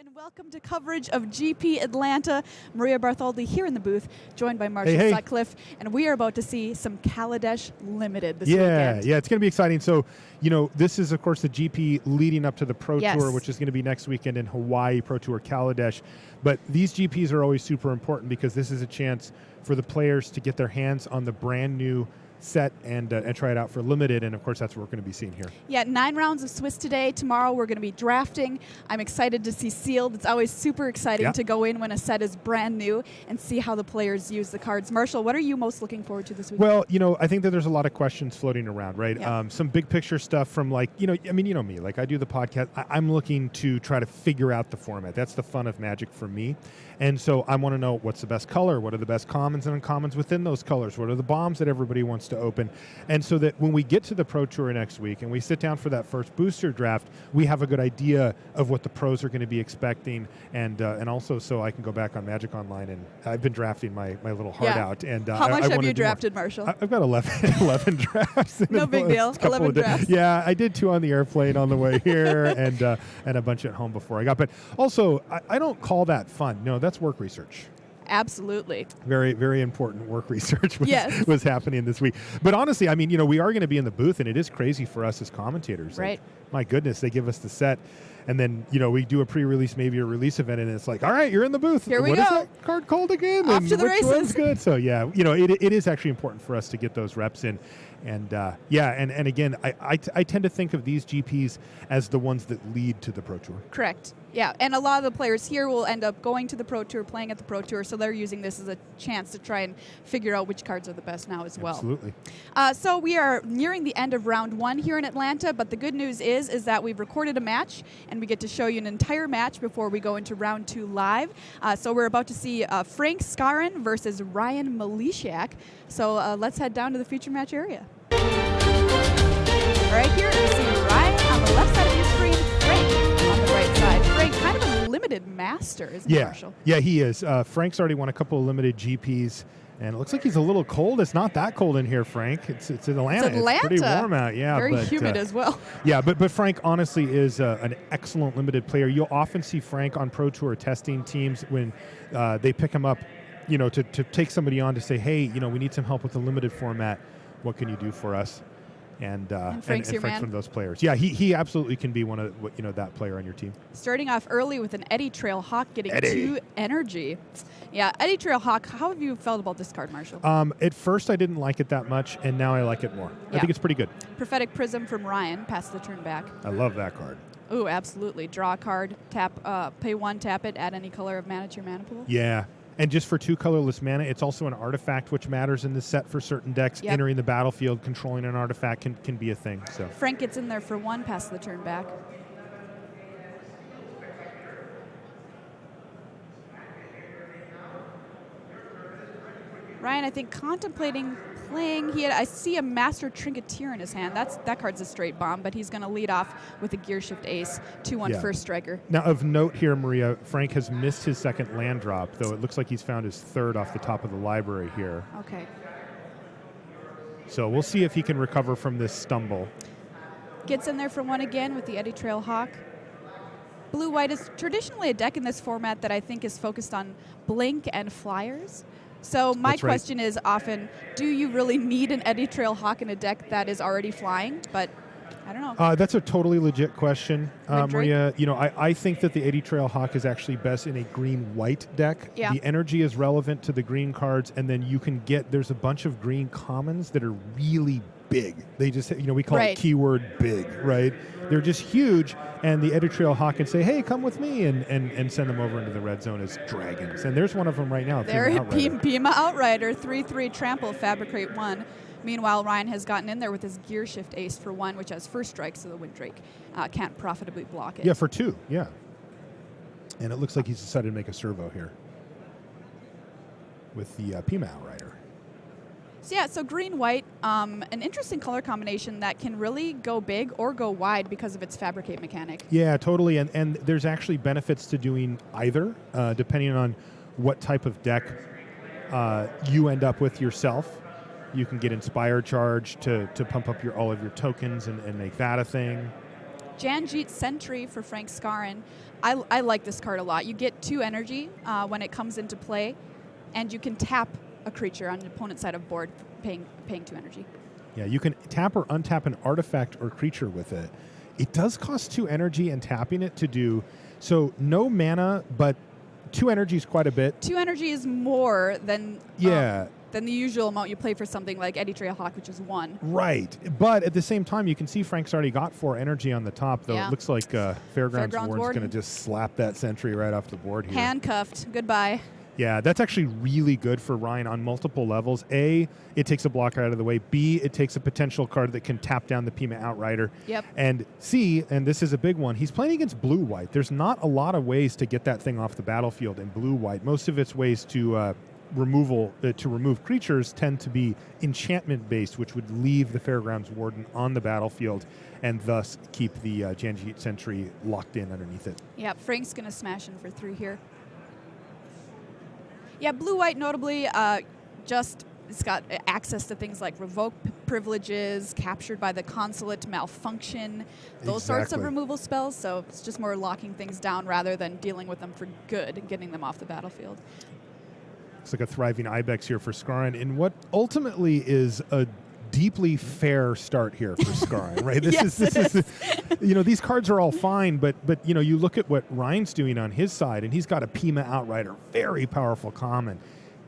And welcome to coverage of GP Atlanta. Maria Bartholdi here in the booth, joined by Marshall Sutcliffe, and we are about to see some Kaladesh Limited this weekend. Yeah, it's going to be exciting. So, this is, of course, the GP leading up to the Pro Tour, which is going to be next weekend in Hawaii, Pro Tour Kaladesh. But these GPs are always super important because this is a chance for the players to get their hands on the brand new set and try it out for limited, and of course that's what we're going to be seeing here. Yeah, 9 rounds of Swiss today. Tomorrow we're going to be drafting. I'm excited to see sealed. It's always super exciting to go in when a set is brand new and see how the players use the cards. Marshall, what are you most looking forward to this week? Well, I think that there's a lot of questions floating around, right? Yeah. Some big picture stuff from me, like I do the podcast. I'm looking to try to figure out the format. That's the fun of Magic for me. And so I want to know what's the best color, what are the best commons and uncommons within those colors, what are the bombs that everybody wants to open, and so that when we get to the Pro Tour next week and we sit down for that first booster draft, we have a good idea of what the pros are going to be expecting, and also so I can go back on Magic Online, and I've been drafting my little heart out. And how much have you drafted, Marshall? I've got 11 drafts. No big deal. 11 drafts. Yeah, I did 2 on the airplane on the way here, and a bunch at home before I got. But also, I don't call that fun. No, that's work research. Absolutely. Very, very important work research was happening this week. But honestly, we are going to be in the booth, and it is crazy for us as commentators. Right. Like, my goodness, they give us the set, and then, we do a pre-release, maybe a release event, and it's like, all right, you're in the booth. Here we go. What is that card called again? Off and to the which races. one's good? So, yeah, it is actually important for us to get those reps in. And, and again, I tend to think of these GPs as the ones that lead to the Pro Tour. Correct. Yeah, and a lot of the players here will end up going to the Pro Tour, playing at the Pro Tour, so they're using this as a chance to try and figure out which cards are the best now as well. Absolutely. So we are nearing the end of round 1 here in Atlanta, but the good news is that we've recorded a match, and we get to show you an entire match before we go into round 2 live. So we're about to see Frank Skarin versus Ryan Malishak. So let's head down to the feature match area. Right here, you see Ryan on the left side of your screen, Frank on the right side. Frank, kind of a limited master, isn't he, Marshall? Yeah, he is. Frank's already won a couple of limited GPs, and it looks like he's a little cold. It's not that cold in here, Frank. It's Atlanta. It's pretty warm out. Yeah, very humid as well. Yeah, but Frank honestly is an excellent limited player. You'll often see Frank on Pro Tour testing teams when they pick him up, to take somebody on to say, hey, we need some help with the limited format. What can you do for us? And Frank's one of those players. Yeah, he absolutely can be one of that player on your team. Starting off early with an Eddie Trail Hawk getting 2 energy. Yeah, Eddie Trail Hawk. How have you felt about this card, Marshall? At first I didn't like it that much, and now I like it more. Yeah. I think it's pretty good. Prophetic Prism from Ryan. Pass the turn back. I love that card. Ooh, absolutely. Draw a card. Tap. Pay 1. Tap it. Add any color of mana to your mana pool. Yeah. And just for 2 colorless mana, it's also an artifact which matters in this set for certain decks. Yep. Entering the battlefield, controlling an artifact can be a thing. So Frank gets in there for 1, pass the turn back. Ryan, I think, contemplating playing. I see a Master Trinketeer in his hand. That card's a straight bomb, but he's going to lead off with a Gear Shift Ace, 2/1 first striker. Now, of note here, Maria, Frank has missed his second land drop, though it looks like he's found his 3rd off the top of the library here. Okay. So we'll see if he can recover from this stumble. Gets in there for 1 again with the Eddie Trail Hawk. Blue-white is traditionally a deck in this format that I think is focused on blink and flyers. So my question is often, do you really need an Eddie Trail Hawk in a deck that is already flying? But I don't know. That's a totally legit question, Maria. I think that the Eddie Trail Hawk is actually best in a green-white deck. Yeah. The energy is relevant to the green cards, and then you can there's a bunch of green commons that are really big. They just, we call it keyword big, right? They're just huge, and the Eddie Trail Hawk can say, hey, come with me, and send them over into the red zone as dragons. And there's one of them right now. Pima Outrider, 3/3 trample, fabricate 1. Meanwhile, Ryan has gotten in there with his Gear Shift Ace for 1, which has first strike, so the Windrake can't profitably block it. Yeah, for 2, yeah. And it looks like he's decided to make a servo here with the Pima Outrider. So green-white, an interesting color combination that can really go big or go wide because of its fabricate mechanic. Yeah, totally, and there's actually benefits to doing either, depending on what type of deck you end up with yourself. You can get Inspire Charge to pump up all of your tokens and make that a thing. Janjeet Sentry for Frank Scarron. I like this card a lot. You get 2 energy when it comes into play, and you can tap a creature on the opponent's side of board, paying 2 energy. Yeah, you can tap or untap an artifact or creature with it. It does cost 2 energy, and tapping it to do so. No mana, but 2 energy is quite a bit. 2 energy is more than than the usual amount you play for something like Eddie Trailhawk, which is 1. Right, but at the same time, you can see Frank's already got 4 energy on the top, though. Yeah. It looks like Fairgrounds Warden's Warden. going to just slap that sentry right off the board here. Handcuffed. Goodbye. Yeah, that's actually really good for Ryan on multiple levels. A, it takes a blocker out of the way. B, it takes a potential card that can tap down the Pima Outrider. Yep. And C, and this is a big one, he's playing against blue-white. There's not a lot of ways to get that thing off the battlefield in blue-white. Most of its ways to remove creatures tend to be enchantment-based, which would leave the Fairgrounds Warden on the battlefield and thus keep the Janjeet Sentry locked in underneath it. Yep, Frank's going to smash in for 3 here. Yeah, blue-white notably it's got access to things like revoke privileges, captured by the consulate, malfunction, those sorts of removal spells. So it's just more locking things down rather than dealing with them for good and getting them off the battlefield. It's like a thriving Ibex here for Scarron in what ultimately is a deeply fair start here for Scarron, right? This is these cards are all fine, but you look at what Ryan's doing on his side, and he's got a Pima Outrider, very powerful common.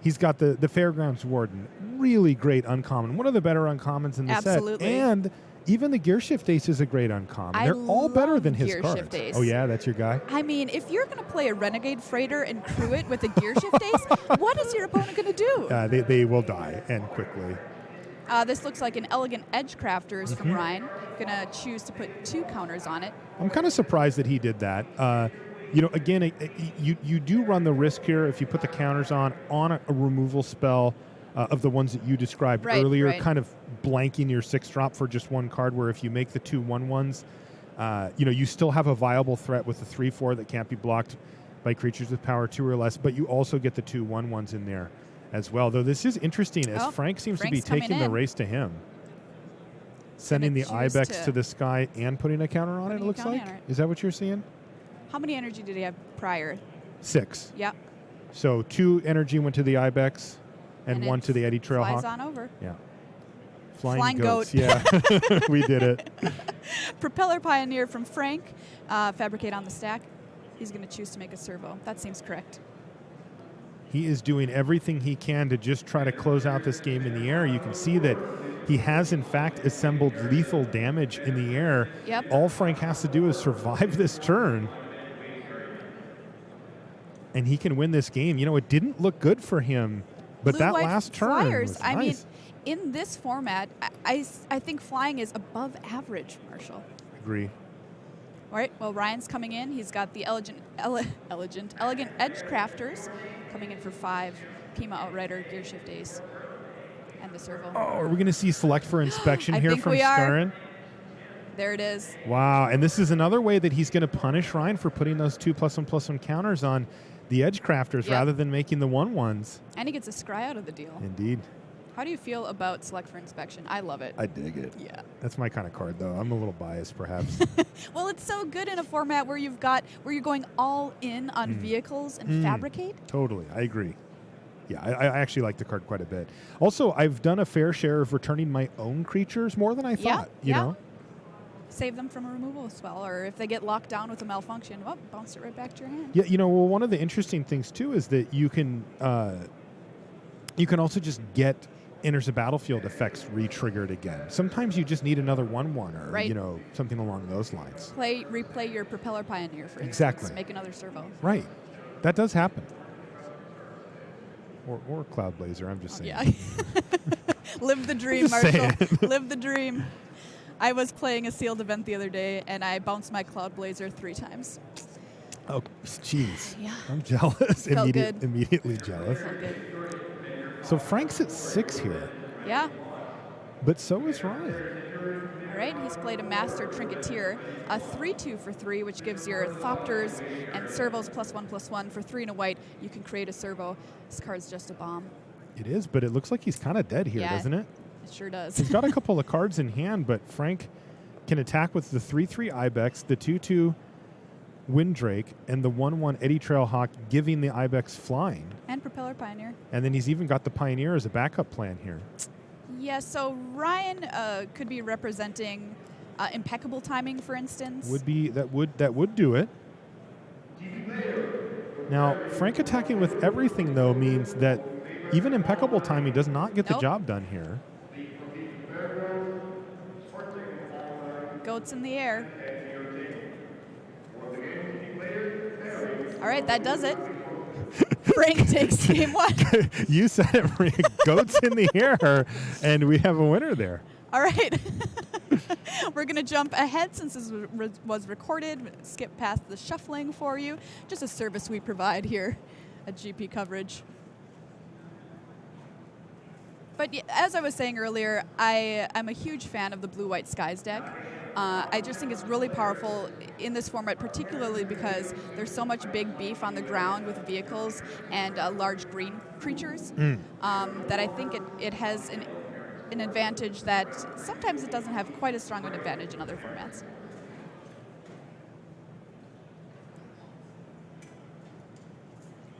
He's got the Fairgrounds Warden, really great uncommon, one of the better uncommons in the Absolutely. set. And even the Gearshift Ace is a great uncommon. They're all better than his cards. Ace. Oh yeah, that's your guy? I mean, if you're going to play a Renegade Freighter and crew it with a Gearshift Ace, what is your opponent going to do? They will die, and quickly. This looks like an Elegant Edge Crafters from Ryan. Going to choose to put 2 counters on it. I'm kind of surprised that he did that. Again, you do run the risk here if you put the counters on a removal spell of the ones that you described earlier, kind of blanking your 6-drop for just 1 card, where if you make the 2 1/1s, you still have a viable threat with the 3/4 that can't be blocked by creatures with power 2 or less, but you also get the 2 1/1s in there as well. Though this is interesting, as Frank seems to be taking the race to him. Sending the Ibex to the sky and putting a counter on it, looks like? Is that what you're seeing? How many energy did he have prior? 6. Yeah. So 2 energy went to the Ibex and 1 to the Eddie Trailhawk. Flies on over. Yeah. Flying goat. Yeah, we did it. Propeller Pioneer from Frank. Fabricate on the stack. He's going to choose to make a servo. That seems correct. He is doing everything he can to just try to close out this game in the air. You can see that he has, in fact, assembled lethal damage in the air. Yep. All Frank has to do is survive this turn, and he can win this game. It didn't look good for him, but Blue, that white last turn flyers. was I nice. mean, in this format, I think flying is above average, Marshall. Agree. All right, well, Ryan's coming in. He's got the Elegant Edge Crafters coming in for 5. Pima Outrider, Gearshift Ace, and the servo. Oh, are we going to see Select for Inspection I here think from we are. Scarron? There it is. Wow, and this is another way that he's going to punish Ryan for putting those 2+1/+1 counters on the Edge Crafters rather than making the 1/1s. And he gets a scry out of the deal. Indeed. How do you feel about Select for Inspection? I love it. I dig it. Yeah. That's my kind of card, though. I'm a little biased, perhaps. Well, it's so good in a format where you're going all in on vehicles and fabricate. Totally, I agree. Yeah, I actually like the card quite a bit. Also, I've done a fair share of returning my own creatures, more than I thought. You know. Save them from a removal spell, or if they get locked down with a malfunction, bounce it right back to your hand. Yeah, well, one of the interesting things too is that you can also just get enters the battlefield effects re-triggered again. Sometimes you just need another 1/1 or something along those lines. Replay your Propeller Pioneer, for instance. Exactly. Make another servo. Right. That does happen. Or Cloud Blazer, I'm just saying. Yeah. Live the dream, Marshall. Live the dream. I was playing a sealed event the other day, and I bounced my Cloud Blazer 3 times. Oh, jeez. Yeah. I'm jealous. Felt good. Immediately jealous. Felt good. So Frank's at 6 here. Yeah. But so is Ryan. All right, he's played a Master Trinketeer, a 3/2 for 3, which gives your Thopters and servos +1/+1 for 3 and a white. You can create a servo. This card's just a bomb. It is, but it looks like he's kind of dead here, doesn't it? It sure does. He's got a couple of cards in hand, but Frank can attack with the 3/3 Ibex, the 2/2 Windrake, and the 1/1 Eddy Trail Hawk, giving the Ibex flying. And Propeller Pioneer. And then he's even got the Pioneer as a backup plan here. Yeah, so Ryan could be representing impeccable timing, for instance. That would do it. Now, Frank attacking with everything, though, means that even impeccable timing does not get the job done here. Goats in the air. All right, that does it. Frank takes game one. You said it, Frank. Goats in the air, and we have a winner there. All right. We're going to jump ahead since this was recorded. Skip past the shuffling for you. Just a service we provide here at GP Coverage. But as I was saying earlier, I'm a huge fan of the Blue-White Skies deck. I just think it's really powerful in this format, particularly because there's so much big beef on the ground with vehicles and large green creatures that I think it has an advantage that sometimes it doesn't have quite as strong an advantage in other formats.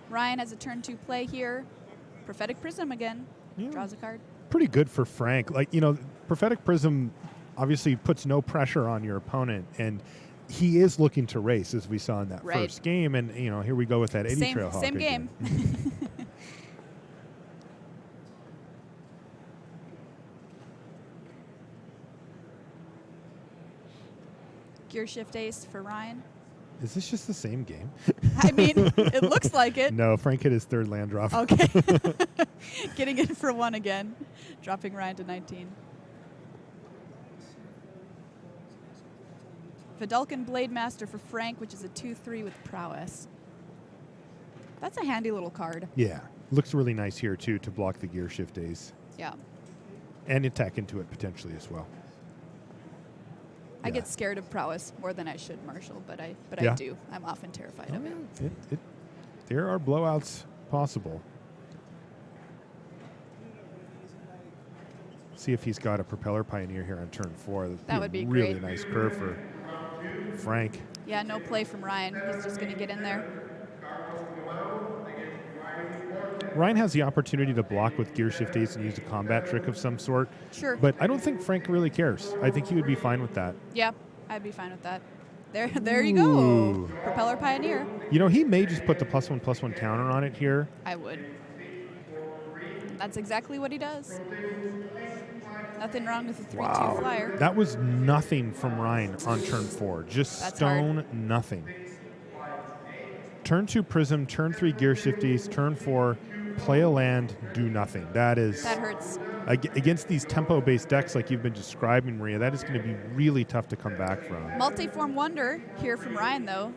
Ryan has a turn 2 play here. Prophetic Prism again. Yeah. Draws a card. Pretty good for Frank. Prophetic Prism obviously puts no pressure on your opponent, and he is looking to race, as we saw in that first game. And, here we go with that Eddy Trail Hawk. Same game. Gear Shift Ace for Ryan. Is this just the same game? I mean, it looks like it. No, Frank hit his third land drop. Okay. Getting in for 1 again. Dropping Ryan to 19. Vidalcan Blade Master for Frank, which is a 2/3 with prowess. That's a handy little card. Yeah. Looks really nice here, too, to block the Gear Shift Ace. Yeah. And attack into it potentially as well. I get scared of prowess more than I should, Marshall, but I do. I'm often terrified of it. There are blowouts possible. See if he's got a Propeller Pioneer here on turn 4. That would be a really great. nice curve for Frank. Yeah, no play from Ryan. He's just going to get in there. Ryan has the opportunity to block with Gear Shift Ace and use a combat trick of some sort. Sure. But I don't think Frank really cares. I think he would be fine with that. Yeah, I'd be fine with that. There you go. Propeller Pioneer. He may just put the +1/+1 counter on it here. I would. That's exactly what he does. Nothing wrong with the 3/2 flyer. That was nothing from Ryan on turn 4. Just That's stone hard. nothing. Turn 2 Prism, turn 3 Gear Shift Ace, turn 4 play a land, do nothing. That hurts. Against these tempo-based decks like you've been describing, Maria, that is going to be really tough to come back from. Multiform Wonder here from Ryan, though.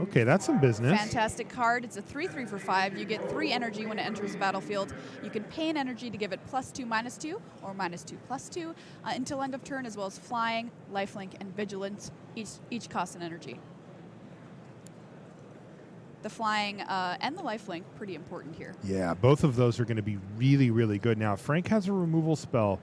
Okay, that's some business. Fantastic card. It's a 3/3 for 5. You get 3 energy when it enters the battlefield. You can pay an energy to give it +2/-2 or -2/+2 until end of turn, as well as flying, lifelink, and vigilance. Each costs an energy. The flying and the lifelink, pretty important here. Yeah, both of those are going to be really, really good. Now, if Frank has a removal spell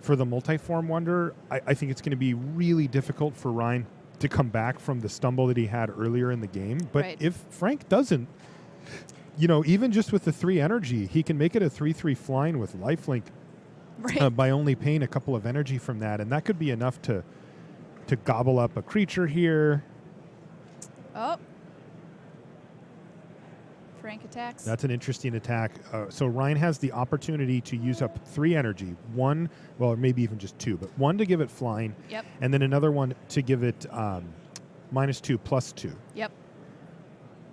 for the Multiform Wonder, I think it's going to be really difficult for Ryan to come back from the stumble that he had earlier in the game. But if Frank doesn't, even just with the 3 energy, he can make it a 3/3 flying with lifelink by only paying a couple of energy from that. And that could be enough to gobble up a creature here. Oh. Frank attacks. That's an interesting attack. So Ryan has the opportunity to use up 3 energy. 1, or maybe even just 2, but 1 to give it flying. Yep. And then another 1 to give it -2/+2. Yep.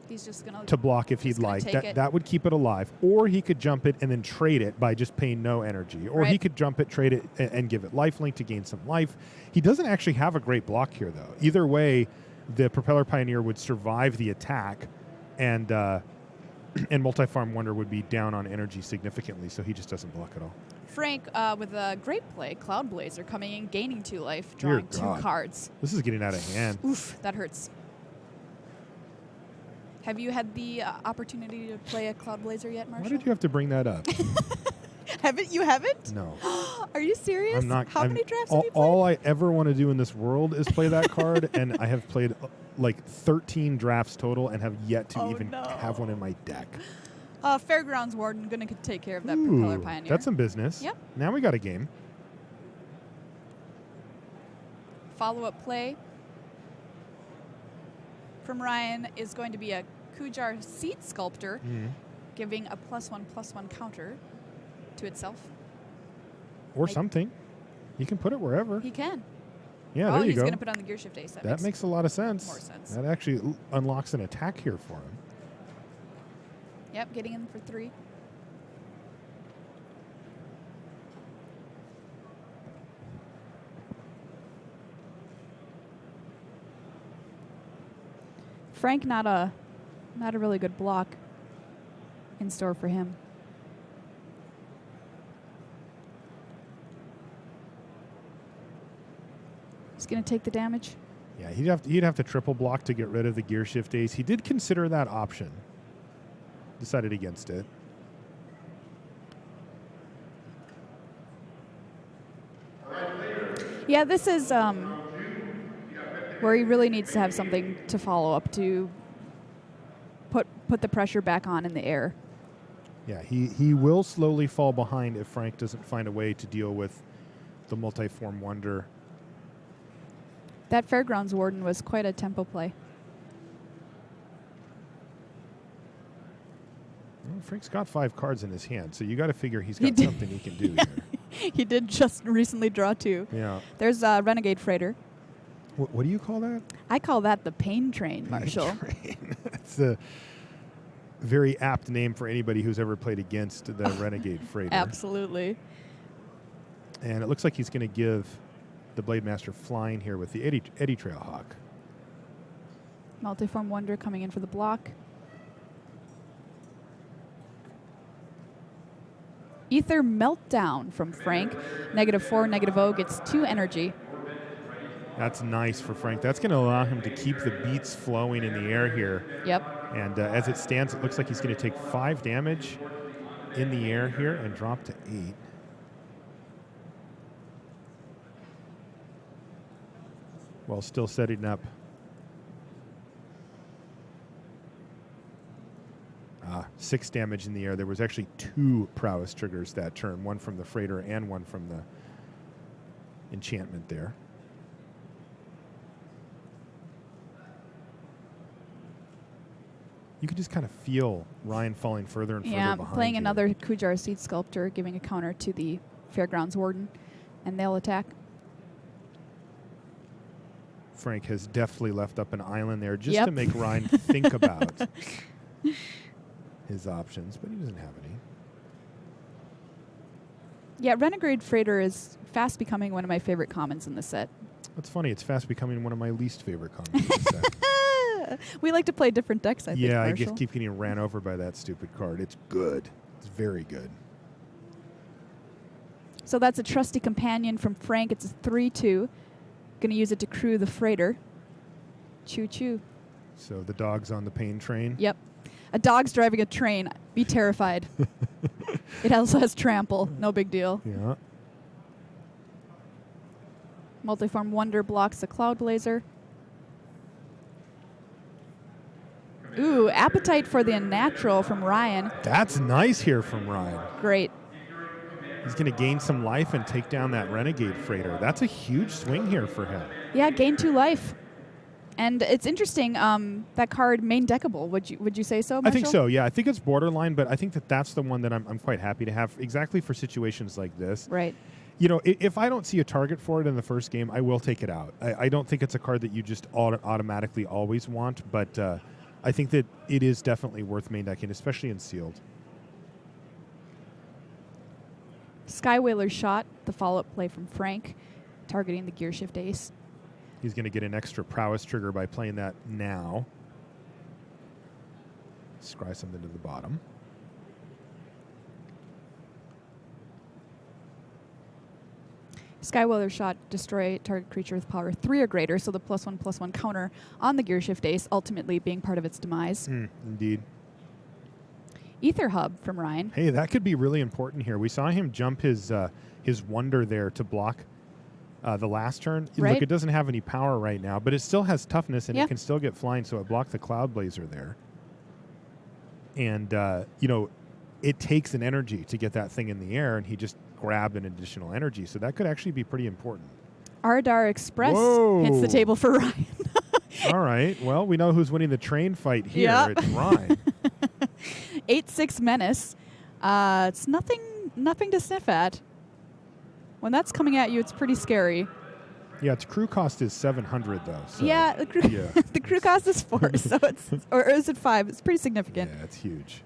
He's just going to block if he'd like. That would keep it alive. Or he could jump it and then trade it by just paying no energy. Or he could jump it, trade it, and give it lifelink to gain some life. He doesn't actually have a great block here, though. Either way, the Propeller Pioneer would survive the attack, and Multiform Wonder would be down on energy significantly, so he just doesn't block at all. Frank, with a great play, Cloud Blazer coming in, gaining 2 life, drawing 2 cards. This is getting out of hand. Oof, that hurts. Have you had the opportunity to play a Cloud Blazer yet, Marshall? Why did you have to bring that up? You haven't? No. Are you serious? I'm not. How many drafts have you played? All I ever want to do in this world is play that card, and I have played like 13 drafts total and have yet to have one in my deck. Fairgrounds Warden going to take care of that Propeller Pioneer. That's some business. Yep. Now we got a game. Follow-up play from Ryan is going to be a Kujar Seat Sculptor, giving a +1/+1 counter to itself. Or something. He can put it wherever. He can. Yeah, there you go. He's going to put on the Gear Shift Ace. That makes a lot of sense. More sense. That actually unlocks an attack here for him. Yep, getting in for 3. Frank, not a really good block in store for him. He's going to take the damage. Yeah, he'd have to triple block to get rid of the Gear Shift Ace. He did consider that option. Decided against it. Yeah, this is where he really needs to have something to follow up to put the pressure back on in the air. Yeah, he will slowly fall behind if Frank doesn't find a way to deal with the Multiform Wonder. That Fairgrounds Warden was quite a tempo play. Well, Frank's got 5 cards in his hand, so you got to figure he's got something he can do here. He did just recently draw 2. Yeah. There's a Renegade Freighter. What do you call that? I call that the Pain Train, Marshall. That's a very apt name for anybody who's ever played against the Renegade Freighter. Absolutely. And it looks like he's going to give the Blade Master flying here with the Eddy Trail Hawk. Multiform Wonder coming in for the block. Ether Meltdown from Frank. -4, -0, gets 2 energy. That's nice for Frank. That's going to allow him to keep the beats flowing in the air here. Yep. And as it stands, it looks like he's going to take 5 damage in the air here and drop to 8. While still setting up 6 damage in the air. There was actually 2 prowess triggers that turn, one from the freighter and one from the enchantment there. You can just kind of feel Ryan falling further and further behind. Yeah, playing another Kujar Seed Sculptor, giving a counter to the Fairgrounds Warden, and they'll attack. Frank has deftly left up an island there just to make Ryan think about his options, but he doesn't have any. Yeah, Renegade Freighter is fast becoming one of my favorite commons in the set. That's funny. It's fast becoming one of my least favorite commons in the set. We like to play different decks, I think, Yeah, I Marshall. just keep getting ran over by that stupid card. It's good. It's very good. So that's a Trusty Companion from Frank. It's a 3/2. Going to use it to crew the freighter. Choo-choo. So the dog's on the pain train. Yep. A dog's driving a train. Be terrified. It also has trample. No big deal. Yeah. Multiform Wonder blocks the Cloud Blazer. Ooh, Appetite for the Unnatural from Ryan. That's nice here from Ryan. Great. He's going to gain some life and take down that Renegade Freighter. That's a huge swing here for him. Yeah, gain 2 life. And it's interesting, that card main deckable. Would you say so, Marshall? I think so, yeah. I think it's borderline, but I think that's the one that I'm quite happy to have exactly for situations like this. Right. You know, if I don't see a target for it in the first game, I will take it out. I don't think it's a card that you just automatically always want, but I think that it is definitely worth main decking, especially in sealed. Skywhaler's Shot, the follow-up play from Frank, targeting the Gear Shift Ace. He's going to get an extra prowess trigger by playing that now. Scry something to the bottom. Skywhaler's Shot, destroy target creature with power 3 or greater, so the +1/+1 counter on the Gear Shift Ace ultimately being part of its demise. Indeed. Ether Hub from Ryan. Hey, that could be really important here. We saw him jump his Wonder there to block the last turn. Right. Look, it doesn't have any power right now, but it still has toughness, and Yeah. it can still get flying, so it blocked the Cloud Blazer there. And, it takes an energy to get that thing in the air, and he just grabbed an additional energy, so that could actually be pretty important. Ardar Express Whoa. hits the table for Ryan. All right. Well, we know who's winning the train fight here. Yep. It's Ryan. 8-6 Menace. It's nothing to sniff at. When that's coming at you, it's pretty scary. Yeah, its crew cost is 700 though. So Yeah, the crew, yeah. the crew cost is 4, so it's or is it 5? It's pretty significant. Yeah, it's huge.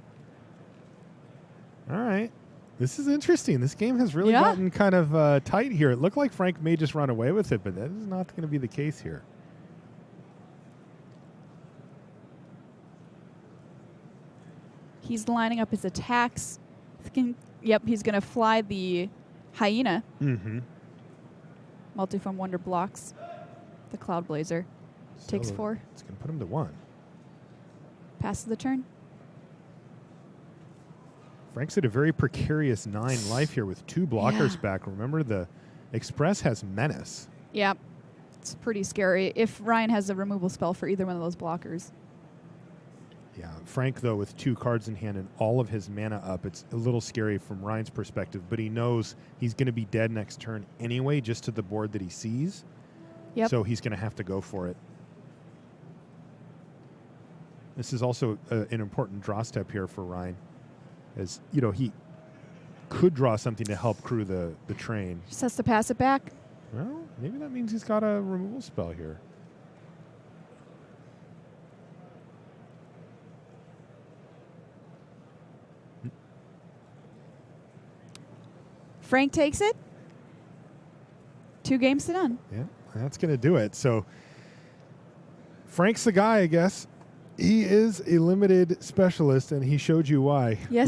All right. This is interesting. This game has really Yeah. gotten kind of tight here. It looked like Frank may just run away with it, but that is not going to be the case here. He's lining up his attacks. Yep, he's going to fly the Hyena. Mm-hmm. Multiform Wonder blocks the Cloud Blazer. Takes 4. It's going to put him to 1. Passes the turn. Frank's at a very precarious 9 life here with 2 blockers back. Remember, the Express has Menace. Yep. It's pretty scary if Ryan has a removal spell for either one of those blockers. Yeah, Frank, though, with 2 cards in hand and all of his mana up, it's a little scary from Ryan's perspective, but he knows he's going to be dead next turn anyway, just to the board that he sees. Yep. So he's going to have to go for it. This is also an important draw step here for Ryan, as he could draw something to help crew the train. Just has to pass it back. Well, maybe that means he's got a removal spell here. Frank takes it. 2 games to none. Yeah, that's going to do it. So Frank's the guy, I guess. He is a limited specialist, and he showed you why. Yes,